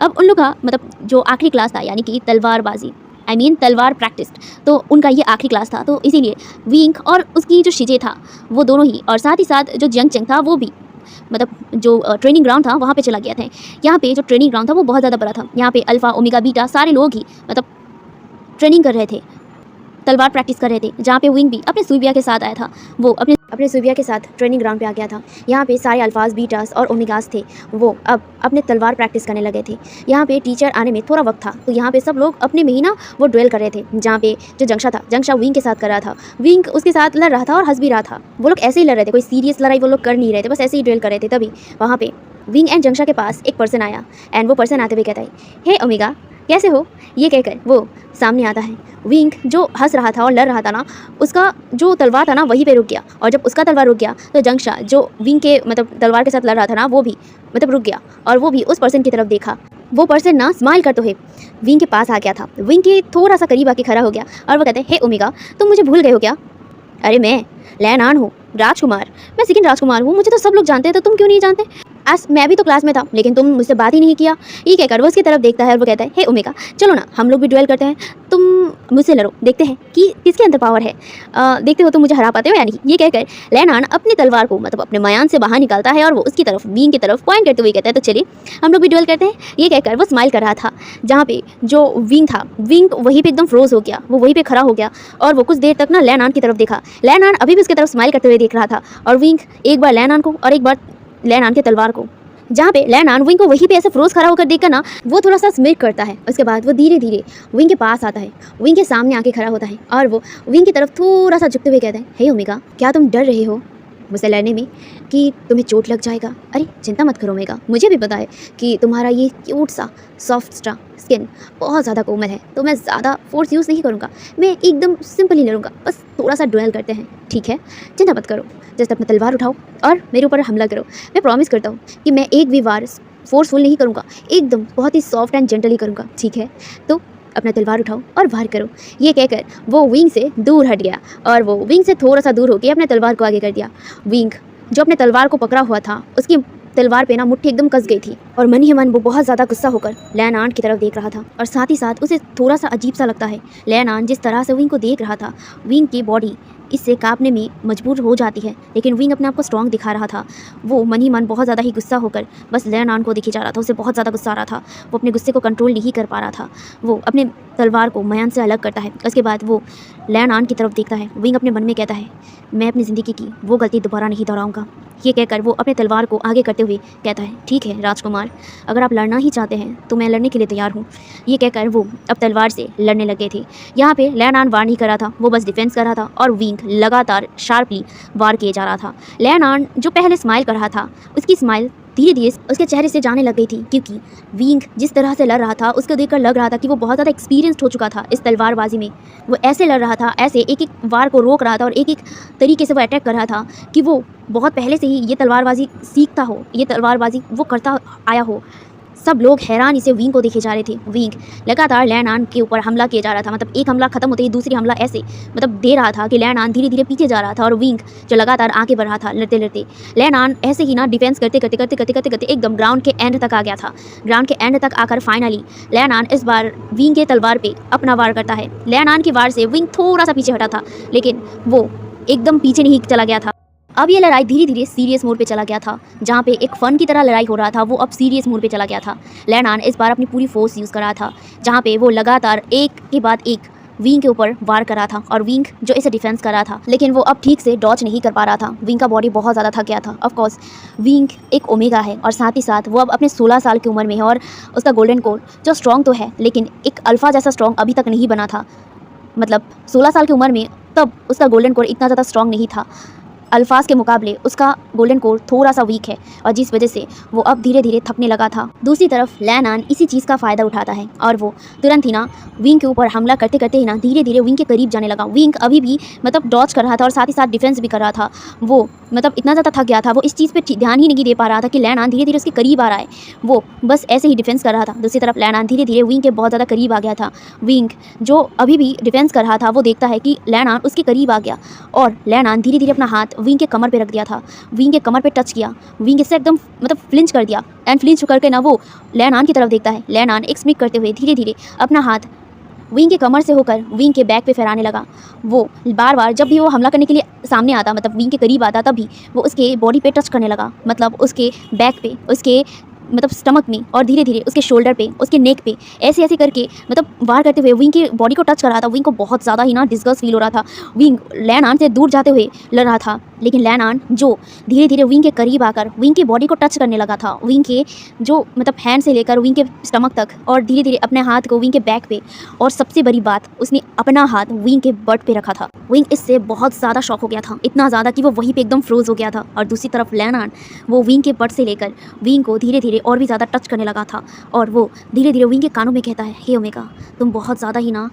अब उन लोग का मतलब जो आखिरी क्लास था, यानी कि तलवारबाजी, आई मीन तलवार प्रैक्टिस, तो उनका ये आखिरी क्लास था। तो इसीलिए विंग और उसकी जो शीजे था वो दोनों ही, और साथ ही साथ जो जंग था वो भी मतलब जो ट्रेनिंग ग्राउंड था वहाँ पे चला गया था। यहाँ पे जो ट्रेनिंग ग्राउंड था वो बहुत ज़्यादा बड़ा था। यहाँ पे अल्फ़ा ओमेगा बीटा सारे लोग ही मतलब ट्रेनिंग कर रहे थे, तलवार प्रैक्टिस कर रहे थे। जहाँ पे विंग भी अपने सूर्या के साथ आया था। वो अपने अपने सुबिया के साथ ट्रेनिंग ग्राउंड पे आ गया था। यहाँ पे सारे अल्फाज, बीटास और ओमेगास थे। वो अब अपने तलवार प्रैक्टिस करने लगे थे। यहाँ पे टीचर आने में थोड़ा वक्त था, तो यहाँ पे सब लोग अपने में ही ना वो ड्वेल कर रहे थे। जहाँ पे जो जंगशा विंग के साथ कर रहा था, विंग उसके साथ लड़ रहा था और हंस भी रहा था। वो लोग ऐसे ही लड़ रहे थे, कोई सीरियस लड़ाई वो लोग कर नहीं रहे थे, बस ऐसे ही ड्वेल कर रहे थे। तभी वहाँ पे विंग एंड जंगशा के पास एक पर्सन आया एंड वो पर्सन आते हुए कहता है, हे ओमेगा कैसे हो। ये कहकर वो सामने आता है। विंग जो हंस रहा था और लड़ रहा था ना, उसका जो तलवार था ना वहीं पे रुक गया, और जब उसका तलवार रुक गया तो जंगशा जो विंग के मतलब तलवार के साथ लड़ रहा था ना, वो भी मतलब रुक गया और वो भी उस पर्सन की तरफ देखा। वो पर्सन ना स्माइल करते हुए विंग के पास आ गया था। विंग के थोड़ा सा करीब आके खड़ा हो गया और वो कहते हैं, हे ओमेगा तुम मुझे भूल गए हो क्या। अरे मैं लैनान हूँ, राजकुमार, मैं सेकंड राजकुमार हूँ, मुझे तो सब लोग जानते हैं, तो तुम क्यों नहीं जानते। आज मैं भी तो क्लास में था, लेकिन तुम मुझसे बात ही नहीं किया। ये कहकर वो उसकी तरफ देखता है और वो कहता है, हे ओमेगा चलो ना हम लोग भी ड्वेल करते हैं, तुम मुझसे लड़ो, देखते हैं कि किसके अंदर पावर है। देखते हो तुम मुझे हरा पाते हो या नहीं। ये कहकर लैनान अपनी तलवार को मतलब अपने मयान से बाहर निकालता है और वो उसकी तरफ विंग की तरफ पॉइंट करते हुए कहता है, तो चलिए हम लोग भी ड्वेल करते हैं। ये कहकर वो स्माइल कर रहा था। जहाँ पे जो विंग था, विंग वहीं पे एकदम फ्रोज हो गया, वो वहीं पे खड़ा हो गया और वो कुछ देर तक ना लैनान की तरफ देखा। लैनान अभी भी उसकी तरफ स्माइल करते हुए देख रहा था और विंग एक बार लैनान को और एक बार लैनान के तलवार को। जहाँ पे लैनान विंग को वहीं पे ऐसे फ्रोज खड़ा होकर देखकर ना वो थोड़ा सा स्मिक करता है। उसके बाद वो धीरे धीरे विंग के पास आता है, विंग के सामने आके खड़ा होता है और वो विंग की तरफ थोड़ा सा झुकते हुए कहता है, हे ओमेगा क्या तुम डर रहे हो मुझसे लड़ने में कि तुम्हें चोट लग जाएगा। अरे चिंता मत करो ओमेगा, मुझे भी पता है कि तुम्हारा ये क्यूट सा सॉफ्ट सा स्किन बहुत ज़्यादा कोमल है, तो मैं ज़्यादा फोर्स यूज़ नहीं करूँगा, मैं एकदम सिंपल ही लड़ूंगा, बस थोड़ा सा ड्वेल करते हैं, ठीक है। चिंता मत करो, जस्ट अपना तलवार उठाओ और मेरे ऊपर हमला करो। मैं प्रॉमिस करता हूँ कि मैं एक भी वार फोर्सफुल नहीं करूँगा, एकदम बहुत ही सॉफ्ट एंड जेंटली करूँगा, ठीक है। तो अपना तलवार उठाओ और वार करो। ये कहकर वो विंग से दूर हट गया और वो विंग से थोड़ा सा दूर होकर अपने तलवार को आगे कर दिया। विंग जो अपने तलवार को पकड़ा हुआ था, उसकी तलवार पे ना मुट्ठी एकदम कस गई थी और मन ही मन वो बहुत ज़्यादा गुस्सा होकर लैनान की तरफ देख रहा था। और साथ ही साथ उसे थोड़ा सा अजीब सा लगता है, लैनान जिस तरह से विंग को देख रहा था, विंग की बॉडी इससे कांपने में मजबूर हो जाती है, लेकिन विंग अपने आप को स्ट्रॉन्ग दिखा रहा था। वो मन ही मन बहुत ज़्यादा ही गुस्सा होकर बस लैनान को दिखे जा रहा था, उसे बहुत ज़्यादा गुस्सा आ रहा था। वो अपने गुस्से को कंट्रोल नहीं कर पा रहा था। वो अपने तलवार को मयान से अलग करता है। उसके बाद वो लैनान की तरफ देखता है। विंग अपने मन में कहता है, मैं अपनी ज़िंदगी की वो गलती दोबारा नहीं दोहराऊंगा। ये कहकर वो अपने तलवार को आगे करते हुए कहता है, ठीक है राजकुमार, अगर आप लड़ना ही चाहते हैं तो मैं लड़ने के लिए तैयार हूँ। ये कहकर वो अब तलवार से लड़ने लगे थे। यहाँ पे लैनान वार नहीं कर रहा था, वो बस डिफेंस कर रहा था और विंग लगातार शार्पली वार किए जा रहा था। लैनान जो पहले स्माइल कर रहा था, उसकी स्माइल धीरे धीरे उसके चेहरे से जाने लग गई थी, क्योंकि विंग जिस तरह से लड़ रहा था उसको देखकर लग रहा था कि वो बहुत ज़्यादा एक्सपीरियंस्ड हो चुका था इस तलवारबाजी में। वो ऐसे लड़ रहा था, ऐसे एक एक वार को रोक रहा था और एक एक तरीके से वो अटैक कर रहा था कि वो बहुत पहले से ही ये तलवारबाजी सीखता हो, ये तलवारबाजी वो करता आया हो। सब लोग हैरान इसे विंग को देखे जा रहे थे। विंग लगातार लैनान के ऊपर हमला किया जा रहा था, मतलब एक हमला खत्म होते ही दूसरी हमला ऐसे मतलब दे रहा था कि लैनान धीरे धीरे पीछे जा रहा था और विंग जो लगातार आगे बढ़ रहा था लड़ते लड़ते। लैनान ऐसे ही ना डिफेंस करते करते करते करते करते करते एकदम ग्राउंड के एंड तक आ गया था। ग्राउंड के एंड तक आकर फाइनली लैनान इस बार विंग के तलवार पे अपना वार करता है। लैनान की वार से विंग थोड़ा सा पीछे हटा था, लेकिन वो एकदम पीछे नहीं चला गया था। अब ये लड़ाई धीरे धीरे सीरियस मोड पे चला गया था। जहाँ पे एक फन की तरह लड़ाई हो रहा था, वो अब सीरियस मोड पे चला गया था। लैनान इस बार अपनी पूरी फोर्स यूज़ कर रहा था, जहाँ पे वो लगातार एक के बाद एक विंग के ऊपर वार कर रहा था और विंग जो इसे डिफेंस कर रहा था, लेकिन वो अब ठीक से डॉच नहीं कर पा रहा था। विंग का बॉडी बहुत ज़्यादा थक गया था। ऑफ कोर्स विंग एक ओमेगा है और साथ ही साथ वो अब अपने 16 साल की उम्र में है और उसका गोल्डन कोर जो स्ट्रॉन्ग तो है, लेकिन एक अल्फ़ा जैसा स्ट्रॉन्ग अभी तक नहीं बना था। मतलब 16 साल की उम्र में तब उसका गोल्डन कोर इतना ज़्यादा स्ट्रॉन्ग नहीं था। अल्फाज के मुकाबले उसका गोल्डन कोर थोड़ा सा वीक है और जिस वजह से वो अब धीरे धीरे थकने लगा था। दूसरी तरफ लैनान इसी चीज़ का फ़ायदा उठाता है और वो तुरंत ही ना विंग के ऊपर हमला करते करते ही ना धीरे धीरे विंग के करीब जाने लगा। विंग अभी भी मतलब डॉच कर रहा था और साथ ही साथ डिफेंस भी कर रहा था। वो मतलब इतना ज़्यादा थक गया था, वो इस चीज़ पर ध्यान ही नहीं दे पा रहा था कि लैनान धीरे धीरे उसके करीब आ रहा है। वो बस ऐसे ही डिफेंस कर रहा था। दूसरी तरफ लैनान धीरे धीरे विंग के बहुत ज़्यादा करीब आ गया था। विंग जो अभी भी डिफेंस कर रहा था, वो देखता है कि लैनान उसके करीब आ गया और लैनान धीरे धीरे अपना हाथ विंग के कमर पे रख दिया था। विंग के कमर पे टच किया, विंग इससे एकदम मतलब फ्लिंच कर दिया एंड फ्लिंच करके ना वो लैनान की तरफ देखता है। लैनान एक स्मिक करते हुए धीरे धीरे अपना हाथ विंग के कमर से होकर विंग के बैक पे फहराने लगा। वो बार बार जब भी वो हमला करने के लिए सामने आता, मतलब विंग के करीब आता, तभी वो उसके बॉडी पे टच करने लगा, मतलब उसके बैक पे, उसके मतलब स्टमक में और धीरे धीरे उसके शोल्डर पे, उसके नेक पे ऐसे ऐसे करके मतलब वार करते हुए विंग की बॉडी को टच कर रहा था। विंग को बहुत ज़्यादा ही ना डिस्गस्ट फील हो रहा था। विंग लैन आन से दूर जाते हुए लड़ रहा था, लेकिन लैन आन जो धीरे धीरे विंग के करीब आकर विंग की बॉडी को टच करने लगा था। विंग के जो मतलब हैंड से लेकर विंग के स्टमक तक, और धीरे धीरे अपने हाथ को विंग के बैक पे, और सबसे बड़ी बात उसने अपना हाथ विंग के बट पे रखा था। विंग इससे बहुत ज़्यादा शॉक हो गया था, इतना ज़्यादा कि वो वहीं पे एकदम फ्रोज हो गया था। और दूसरी तरफ लैन आन वो विंग के बट से लेकर विंग को धीरे धीरे और भी ज़्यादा टच करने लगा था, और वो धीरे धीरे विंग के कानों में कहता है, हे ओमेगा, तुम बहुत ज़्यादा ही ना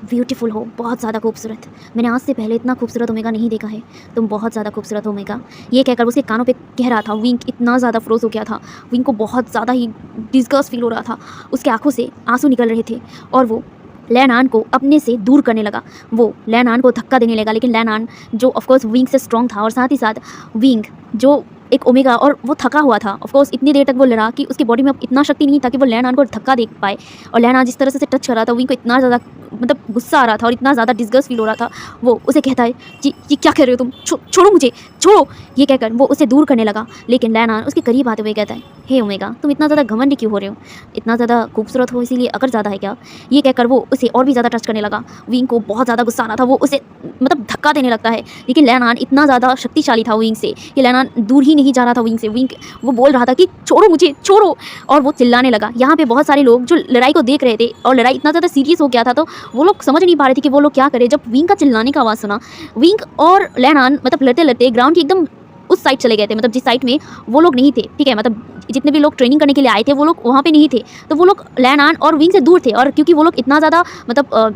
ब्यूटीफुल हो, बहुत ज़्यादा खूबसूरत। मैंने आज से पहले इतना खूबसूरत ओमेगा नहीं देखा है, तुम बहुत ज़्यादा खूबसूरत हो ओमेगा। ये कहकर उसके कानों पे कह रहा था। विंग इतना ज़्यादा फ्रोज हो गया था, विंग को बहुत ज़्यादा ही डिस्गस्ट फील हो रहा था। उसके आंखों से आंसू निकल रहे थे और वो लैन आन को अपने से दूर करने लगा। वो लैन आन को धक्का देने लगा, लेकिन लैन आन जो ऑफकोर्स विंग से स्ट्रॉन्ग था, और साथ ही साथ विंग जो एक ओमेगा, और वो थका हुआ था। ऑफकोर्स इतनी देर तक वो लड़ा कि उसकी बॉडी में अब इतना शक्ति नहीं था कि वो लैन आन को धक्का दे पाए। और लैन आन जिस तरह से टच कर रहा था, विंग को इतना ज़्यादा मतलब गुस्सा आ रहा था और इतना ज़्यादा डिस्गस्ट फील हो रहा था। वो उसे कहता है कि ये क्या कह रहे हो तुम, छोड़ो मुझे, छोड़ो। ये कहकर वो उसे दूर करने लगा, लेकिन लैन आन उसके करीब आते हुए कहता है, हे ओमेगा, तुम इतना ज़्यादा घमंड क्यों हो रहे हो, इतना ज़्यादा खूबसूरत हो इसीलिए अगर ज़्यादा है क्या। ये कहकर वो उसे और भी ज़्यादा टच करने लगा। विंग को बहुत ज़्यादा गुस्सा आ रहा था, वो उसे मतलब धक्का देने लगता है, लेकिन लैन आन इतना ज़्यादा शक्तिशाली था विंग से कि लैन आन दूर ही नहीं जा रहा था विंग से। विंग वो बोल रहा था कि छोड़ो मुझे, छोड़ो, और वो चिल्लाने लगा। यहाँ पे बहुत सारे लोग जो लड़ाई को देख रहे थे, और लड़ाई इतना ज़्यादा सीरियस हो गया था, तो वो लोग समझ नहीं पा रहे थे कि वो लोग क्या करें। जब विंग का चिल्लाने का आवाज़ सुना, विंग और लैन आन मतलब लड़ते लड़ते ग्राउंड की एकदम उस साइड चले गए थे, मतलब जिस साइड में वो लोग नहीं थे, ठीक है, मतलब जितने भी लोग ट्रेनिंग करने के लिए आए थे वो लोग वहाँ पे नहीं थे। तो वो लोग लैन आन और विंग से दूर थे, और क्योंकि वो लोग इतना ज़्यादा मतलब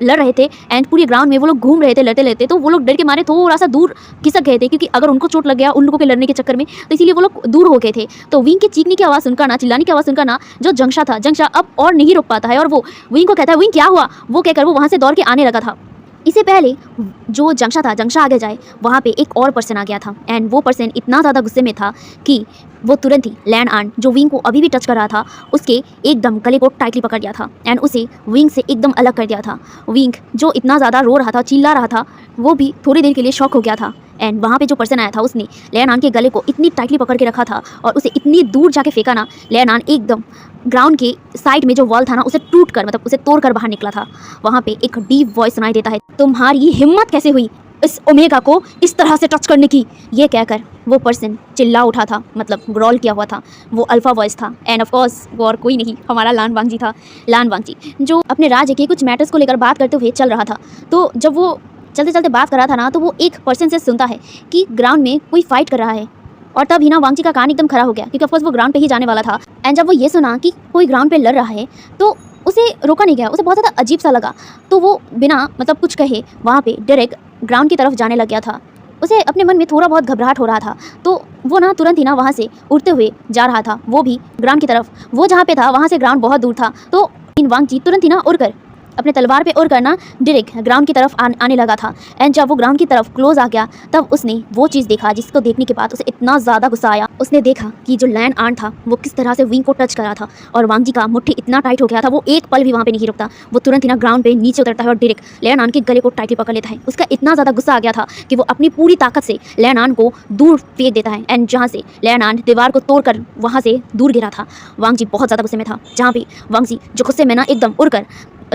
लड़ रहे थे एंड पूरे ग्राउंड में वो लोग घूम रहे थे लड़ते लड़ते, तो वो लोग डर के मारे थोड़ा सा दूर खिसक गए थे, क्योंकि अगर उनको चोट लग गया उन लोगों के लड़ने के चक्कर में, तो इसीलिए वो लोग दूर हो गए थे। तो विंग के चीखने की आवाज़ सुनकर ना, चिल्लाने की आवाज़ सुनकर ना, जो जंगशा था, जंगशा अब और नहीं रुक पाता है, और वो विंग को कहता है, विंग क्या हुआ, वो कहकर वो वहाँ से दौड़ के आने लगा था। इससे पहले जो जंगशा था, जंगशा आगे जाए, वहाँ पे एक और पर्सन आ गया था, एंड वो पर्सन इतना ज़्यादा गुस्से में था कि वो तुरंत ही लैन आन जो विंग को अभी भी टच कर रहा था, उसके एकदम गले को टाइटली पकड़ लिया था एंड उसे विंग से एकदम अलग कर दिया था। विंग जो इतना ज़्यादा रो रहा था, चिल्ला रहा था, वो भी थोड़ी देर के लिए शॉक हो गया था। एंड वहाँ पे जो पर्सन आया था, उसने लैन आन के गले को इतनी टाइटली पकड़ के रखा था और उसे इतनी दूर जाके फेंका ना, लैन आन एकदम ग्राउंड के साइड में जो वॉल था ना, उसे टूट कर मतलब उसे तोड़ कर बाहर निकला था। वहाँ पे एक डीप वॉइस सुनाई देता है, तुम्हारी हिम्मत कैसे हुई इस ओमेगा को इस तरह से टच करने की। ये कहकर वो पर्सन चिल्ला उठा था, मतलब ग्रॉल किया हुआ था। वो अल्फा वॉइस था, एंड ऑफ कोर्स वो और कोई नहीं, हमारा लान वांगजी था। लान वांगजी जो अपने राज्य के कुछ मैटर्स को लेकर बात करते हुए चल रहा था। तो जब वो चलते चलते बात कर रहा था ना, तो वो एक पर्सन से सुनता है कि ग्राउंड में कोई फाइट कर रहा है, और तब ही ना वांगजी का कान एकदम खड़ा हो गया, क्योंकि ऑफकोर्स वो ग्राउंड पे ही जाने वाला था। एंड जब वो ये सुना कि कोई ग्राउंड पे लड़ रहा है, तो उसे रोका नहीं गया, उसे बहुत ज़्यादा अजीब सा लगा। तो वो बिना मतलब कुछ कहे वहाँ पे डायरेक्ट ग्राउंड की तरफ जाने लग गया था। उसे अपने मन में थोड़ा बहुत घबराहट हो रहा था, तो वो ना तुरंत ही ना वहाँ से उड़ते हुए जा रहा था, वो भी ग्राउंड की तरफ। वो जहाँ पे था वहाँ से ग्राउंड बहुत दूर था, तो इन वांगजी तुरंत ही ना उड़कर अपने तलवार पे उड़ करना डायरेक्ट ग्राउंड की तरफ आने लगा था। एंड जब वो ग्राउंड की तरफ क्लोज आ गया, तब उसने वो चीज़ देखा जिसको देखने के बाद उसे इतना ज़्यादा गुस्सा आया। उसने देखा कि जो लैन आन था वो किस तरह से विंग को टच कर रहा था, और वांगजी का मुट्ठी इतना टाइट हो गया था, वो एक पल भी वहाँ पे नहीं रुकता। वो तुरंत ही ना ग्राउंड पे नीचे उतरता है और डायरेक्ट लैन आन के गले को टाइटली पकड़ लेता है। उसका इतना ज़्यादा गुस्सा आ गया था कि वो अपनी पूरी ताकत से लैन आन को दूर फेंक देता है, एंड जहाँ से लैन आन दीवार को तोड़कर वहाँ से दूर गिरा था। वांगजी बहुत ज़्यादा गुस्से में था, जहाँ पे वांगजी जो गुस्से में ना एकदम उड़कर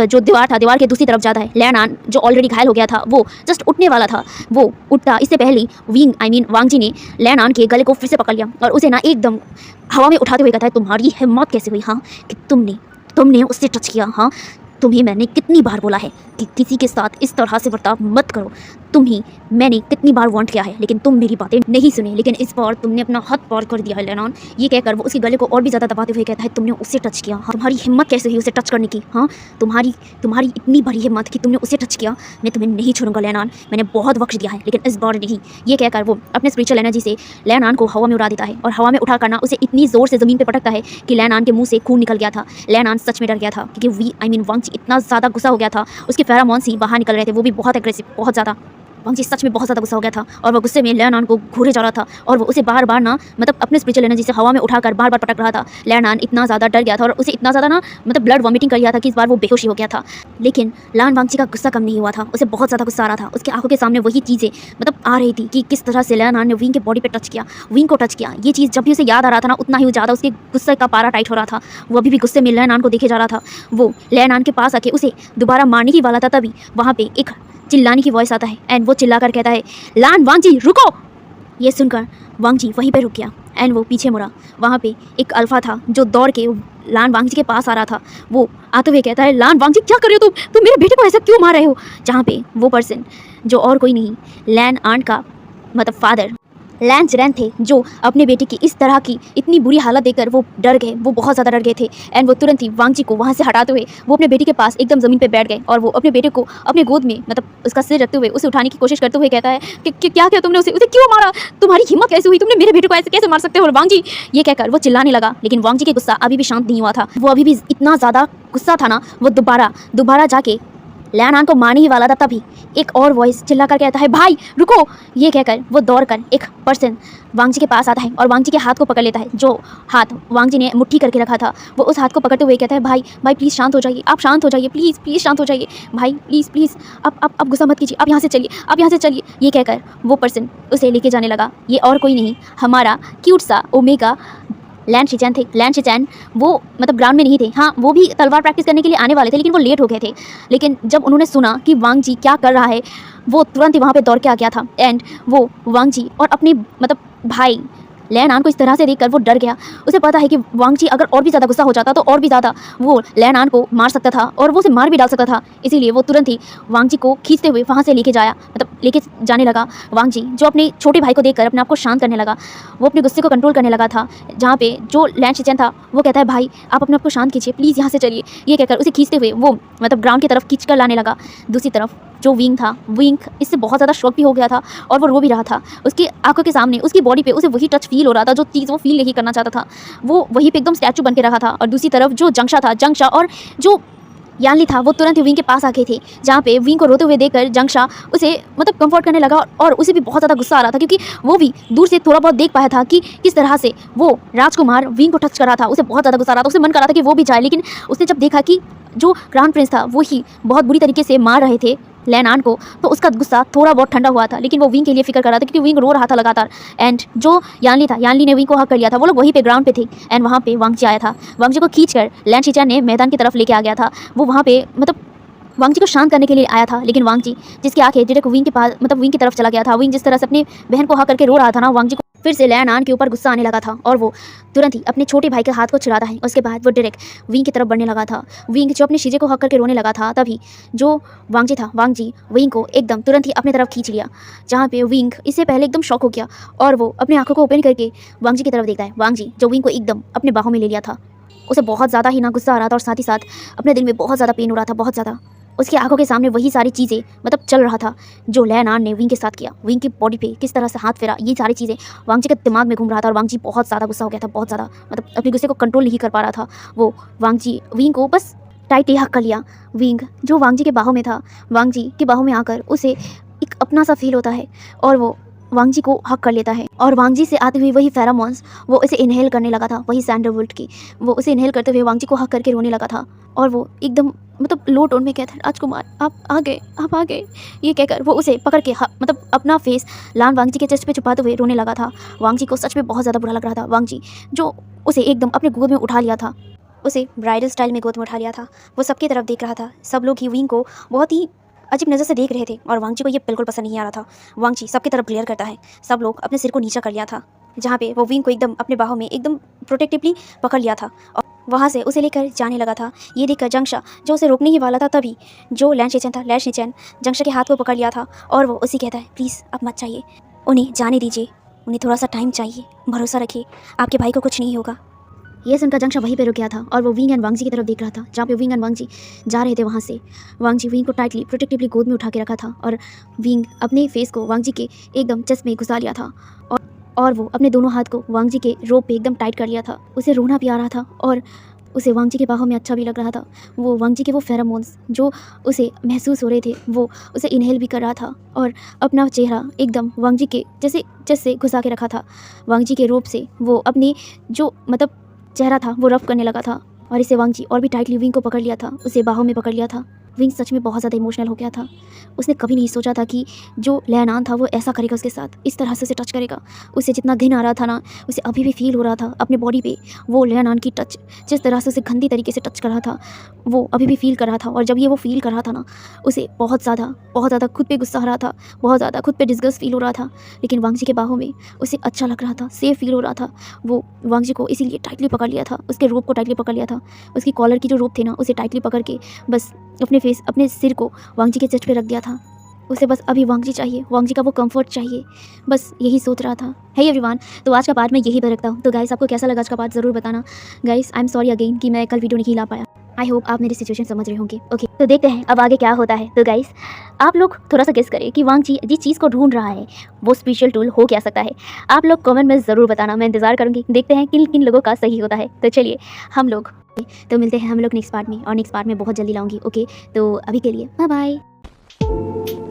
जो दीवार था, दीवार के दूसरी तरफ जाता है। लैन आन जो ऑलरेडी घायल हो गया था, वो जस्ट उठने वाला था। वो उठता इससे पहले वांगजी ने लैन आन के गले को फिर से पकड़ लिया और उसे ना एकदम हवा में उठाते हुए कहता है, तुम्हारी हिम्मत कैसे हुई हाँ कि तुमने उससे टच किया। हाँ, तुम्हें मैंने कितनी बार बोला है कि किसी के साथ इस तरह से बर्ताव मत करो। मैंने कितनी बार वांट किया है, लेकिन तुम मेरी बातें नहीं सुने, लेकिन इस बार तुमने अपना हद पार कर दिया है लैन आन। ये कहकर वो उसके गले को और भी ज़्यादा दबाते हुए कहता है, तुमने उससे टच किया। हाँ, तुम्हारी हिम्मत कैसे हुई उसे टच करने की। हाँ, तुम्हारी इतनी बड़ी हिम्मत कि तुमने उसे टच किया। मैं तुम्हें नहीं छोड़ूंगा लैन आन, मैंने बहुत वक्त दिया है, लेकिन इस बार नहीं। ये कहकर वो अपने स्पिरिचुअल एनर्जी से लैन आन को हवा में उड़ा देता है, और हवा में उठा करना उसे इतनी ज़ोर से ज़मीन पर पटकता है कि लैन आन के मुँह से खून निकल गया था। लैन आन सच में डर गया था, क्योंकि वांगजी इतना ज़्यादा गुस्सा हो गया था, उसके फेरामॉन्स ही बाहर निकल रहे थे, वो भी बहुत एग्रेसिव, बहुत ज़्यादा। वांगजी सच में बहुत ज़्यादा गुस्सा हो गया था और वो गुस्से में लैनान को घूरे जा रहा था और वो उसे बार बार ना मतलब अपने स्पिरिचुअल एनर्जी से हवा में उठाकर बार बार पटक रहा था। लैनान इतना ज़्यादा डर गया था और उसे इतना ज़्यादा ना मतलब ब्लड वॉमिटिंग कर लिया था कि इस बार वो बेहोश ही हो गया था। लेकिन लान वांगजी का गुस्सा कम नहीं हुआ था, उसे बहुत ज़्यादा गुस्सा आ रहा था। उसकी आंखों के सामने वही चीज़ें मतलब आ रही थी कि किस तरह से लैनान ने विंग के बॉडी पे टच किया, विंग को टच किया। ये चीज़ जब भी उसे याद आ रहा था ना उतना ही ज़्यादा उसके गुस्से का पारा टाइट हो रहा था। वो अभी भी गुस्से में लैनान को देखे जा रहा था। वो लैनान के पास आके उसे दोबारा मारने ही वाला था, तभी वहाँ पे एक चिल्लाने की वॉइस आता है एंड वो चिल्ला कर कहता है, लान वांगजी रुको। ये सुनकर वांगजी वहीं पे रुक गया एंड वो पीछे मुड़ा। वहाँ पे एक अल्फा था जो दौड़ के लान वांगजी के पास आ रहा था। वो आते हुए कहता है, लान वांगजी क्या कर रहे हो तुम मेरे बेटे को ऐसा क्यों मार रहे हो? जहाँ पे वो पर्सन जो और कोई नहीं लैन आंट का मतलब फादर लैन चिरैन थे, जो अपने बेटे की इस तरह की इतनी बुरी हालत देखकर वो डर गए, वो बहुत ज़्यादा डर गए थे एंड वो तुरंत ही वांगजी को वहाँ से हटाते हुए वो अपने बेटे के पास एकदम ज़मीन पे बैठ गए और वो अपने बेटे को अपने गोद में मतलब उसका सिर रखते हुए उसे उठाने की कोशिश करते हुए कहता है कि क्या किया तुमने, उसे क्यों मारा, तुम्हारी हिम्मत कैसे हुई, तुमने मेरे बेटे को ऐसे कैसे मार सकते हो वांगजी? ये कहकर वो चिल्लाने लगा। लेकिन वांगजी के गुस्सा अभी भी शांत नहीं हुआ था। वो अभी भी इतना ज़्यादा गुस्सा था ना, वो दोबारा जाके लैनान को मारने ही वाला था, तभी एक और वॉइस चिल्ला कर कहता है, भाई रुको। ये कहकर वो दौड़कर एक पर्सन वांगजी के पास आता है और वांगजी के हाथ को पकड़ लेता है। जो हाथ वांगजी ने मुट्ठी करके रखा था वो उस हाथ को पकड़ते हुए कहता है, भाई प्लीज़ शांत हो जाइए, आप शांत हो जाइए, प्लीज़ शांत हो जाइए भाई, प्लीज़ अब गुस्सा मत कीजिए, आप यहाँ से चलिए। ये कहकर वो पर्सन उसे लेके जाने लगा। ये और कोई नहीं, हमारा क्यूट सा ओमेगा लैन शिचैन थे। लैन शिचैन वो मतलब ग्राउंड में नहीं थे, हाँ वो भी तलवार प्रैक्टिस करने के लिए आने वाले थे, लेकिन वो लेट हो गए थे। लेकिन जब उन्होंने सुना कि वांगजी क्या कर रहा है, वो तुरंत ही वहाँ पे दौड़ के आ गया था एंड वो वांगजी और अपने मतलब भाई लैनान को इस तरह से देखकर वो डर गया। उसे पता है कि वांगजी अगर और भी ज़्यादा गुस्सा हो जाता तो और भी ज़्यादा वो लैनान को मार सकता था और वो उसे मार भी डाल सकता था। इसीलिए वो तुरंत ही वांगजी को खींचते हुए वहाँ से लेके जाने लगा। वांगजी जो अपने छोटे भाई को देखकर अपने आप को शांत करने लगा, वो अपने गुस्से को कंट्रोल करने लगा था। जहाँ पे जो लैन शिचैन था वो कहता है, भाई आप अपने आप को शांत कीजिए, प्लीज़ यहाँ से चलिए। ये कहकर उसे खींचते हुए वो मतलब ग्राउंड की तरफ खींच कर लाने लगा। दूसरी तरफ जो विंग था, विंग इससे बहुत ज़्यादा शॉक भी हो गया था और वो रो भी रहा था। उसकी आंखों के सामने उसकी बॉडी पे उसे वही टच फील हो रहा था जो चीज़ वो फील नहीं करना चाहता था। वो वहीं पे एकदम स्टैचू बन के रहा था। और दूसरी तरफ जो जंगशा और जो यानली था वो तुरंत ही विंग के पास आ गए थे, जहाँ पे विंग को रोते हुए देखकर जंगशा उसे मतलब कंफर्ट करने लगा और उसे भी बहुत ज़्यादा गुस्सा आ रहा था, क्योंकि वो भी दूर से थोड़ा बहुत देख पाया था कि किस तरह से वो राजकुमार विंग को टच कर रहा था। उसे बहुत ज़्यादा गुस्सा आ रहा था, उसे मन कर रहा था कि वो भी जाए, लेकिन उसने जब देखा कि जो क्राउन प्रिंस था वो ही बहुत बुरी तरीके से मार रहे थे लैनान को, तो उसका गुस्सा थोड़ा बहुत ठंडा हुआ था। लेकिन वो विंग के लिए फिक्र कर रहा था, क्योंकि विंग रो रहा था लगातार। एंड जो यानली ने विंग को हक कर लिया था। वो लोग वहीं पे ग्राउंड पे थे एंड वहाँ पे वांगजी आया था। वांगजी को खींचकर लैन शिचैन ने मैदान की तरफ लेके आ गया था। वो वहाँ पे मतलब वांगजी को शांत करने के लिए आया था, लेकिन वांगजी जिसकी आंखें डायरेक्ट विंग के पास मतलब विंग की तरफ चला गया था। विंग जिस तरह से अपनी बहन को हक करके रो रहा था ना, वांगजी को फिर से लैनान के ऊपर गुस्सा आने लगा था और वो तुरंत ही अपने छोटे भाई के हाथ को छुड़ाता है। उसके बाद वो डायरेक्ट विंग की तरफ बढ़ने लगा था। विंग जो अपने शीजे को हक करके रोने लगा था, तभी जो वांगजी था, वांगजी विंग को एकदम तुरंत ही अपनी तरफ खींच लिया, जहाँ पे विंग इससे पहले एकदम शॉक हो गया और वो अपनी आंखों को ओपन करके वांगजी की तरफ देखता है। वांगजी जो विंग को एकदम अपने बाहों में ले लिया था, उसे बहुत ज़्यादा ही ना गुस्सा आ रहा था और साथ ही साथ अपने दिल में बहुत ज़्यादा पेन हो रहा था, बहुत ज़्यादा। उसकी आंखों के सामने वही सारी चीज़ें मतलब चल रहा था जो लैनान ने विंग के साथ किया। विंग की बॉडी पे किस तरह से हाथ फेरा, ये सारी चीज़ें वांगजी के दिमाग में घूम रहा था और वांगजी बहुत ज़्यादा गुस्सा हो गया था, बहुत ज़्यादा मतलब अपने गुस्से को कंट्रोल नहीं कर पा रहा था। वो वांगजी विंग को बस टाइट ही हक कर लिया। विंग जो वांगजी के बाहों में था, वांगजी के बाहों में आकर उसे एक अपना सा फील होता है और वो वांगजी को हक कर लेता है और वांगजी से आती हुई वही फेरामोन्स वो उसे इनहेल करने लगा था, वही सैंडलवुड की। वो उसे इनहेल करते हुए वांगजी को हक करके रोने लगा था और वो एकदम मतलब लो टोन में कहता है, राजकुमार आप आ गए। ये कहकर वो उसे पकड़ के मतलब अपना फेस लान वांगजी के चेस्ट पे छुपाते हुए रोने लगा था। वांगजी को सच में बहुत ज़्यादा बुरा लग रहा था। वांगजी जो उसे एकदम अपने गोद में उठा लिया था, उसे ब्राइडल स्टाइल में गोद में उठा लिया था। वो सबकी तरफ देख रहा था। सब लोग ही विंग को बहुत ही अजीब नज़र से देख रहे थे और वांगजी को ये बिल्कुल पसंद नहीं आ रहा था। वांगजी सबकी तरफ ग्लेयर करता है। सब लोग अपने सिर को नीचा कर लिया था, जहाँ पे वो विंग को एकदम अपने बाहों में एकदम प्रोटेक्टिवली पकड़ लिया था और वहाँ से उसे लेकर जाने लगा था। ये देखकर जंगशा जो उसे रोकने ही वाला था, तभी जो लैन शिचैन था, लैन शिचैन जंगशा के हाथ को पकड़ लिया था और वो उसे कहता है, प्लीज़ अब मत चाहिए, उन्हें जाने दीजिए, उन्हें थोड़ा सा टाइम चाहिए, भरोसा रखिए, आपके भाई को कुछ नहीं होगा। ये सुनकर जंगशा वहीं पे रुक गया था और वो विंग एंड वांगजी की तरफ देख रहा था, जहाँ पे विंग एंड वांगजी जा रहे थे। वहाँ से वांगजी विंग को टाइटली प्रोटेक्टिवली गोद में उठा के रखा था और विंग अपने फेस को वांगजी के एकदम चेस्ट में घुसा लिया था और वो अपने दोनों हाथ को वांगजी के रोप पे एकदम टाइट कर लिया था। उसे रोना भी आ रहा था और उसे वांग जी के बाहों में अच्छा भी लग रहा था। वो वांग जी के वो फेरोमोन्स जो उसे महसूस हो रहे थे, वो उसे इनहेल भी कर रहा था और अपना चेहरा एकदम वांग जी के जैसे जैसे घुसा के रखा था। वांग जी के रूप से वो अपनी जो मतलब चेहरा था वो रफ करने लगा था और इसे वांग जी और भी टाइटली विंग को पकड़ लिया था, उसे बाहों में पकड़ लिया था। विंग सच में बहुत ज़्यादा इमोशनल हो गया था। उसने कभी नहीं सोचा था कि जो लैनान था वो ऐसा करेगा उसके साथ, इस तरह से उसे टच करेगा। उसे जितना घिन आ रहा था ना, उसे अभी भी फील हो रहा था अपने बॉडी पे वो लैनान की टच, जिस तरह से उसे गंदी तरीके से टच कर रहा था वो अभी भी फील कर रहा था। और जब ये वो फील कर रहा था ना, उसे बहुत ज़्यादा खुद पे गुस्सा आ रहा था, बहुत ज़्यादा खुद पे डिस्गस्ट फील हो रहा था। लेकिन वांग जी के बाहों में उसे अच्छा लग रहा था, सेफ फील हो रहा था। वो वांग जी को इसीलिए टाइटली पकड़ लिया था, उसके रोप को टाइटली पकड़ लिया था, उसकी कॉलर की जो रोप थे ना उसे टाइटली पकड़ के बस अपने सिर को वांग जी के चेस्ट पे रख दिया था। उसे बस अभी वांग जी चाहिए, वांग जी का वो कंफर्ट चाहिए, बस यही सोच रहा था। है एवरीवन, तो आज का पार्ट मैं यही पर रखता हूँ। तो गाइस आपको कैसा लगा आज का पार्ट ज़रूर बताना। Guys I am sorry again कि मैं कल वीडियो नहीं ला पाया। आई होप आप मेरी सिचुएशन समझ रहे होंगे। ओके, तो देखते हैं अब आगे क्या होता है। तो गाइस आप लोग थोड़ा सा गेस करें कि वांग जी जिस चीज़ को ढूंढ रहा है वो स्पेशल टूल हो क्या सकता है। आप लोग कमेंट में ज़रूर बताना, मैं इंतज़ार करूँगी। देखते हैं किन किन लोगों का सही होता है। तो चलिए हम लोग तो मिलते हैं हम लोग नेक्स्ट पार्ट में, और नेक्स्ट पार्ट में बहुत जल्दी लाऊंगी। ओके, तो अभी के लिए बाय बाय।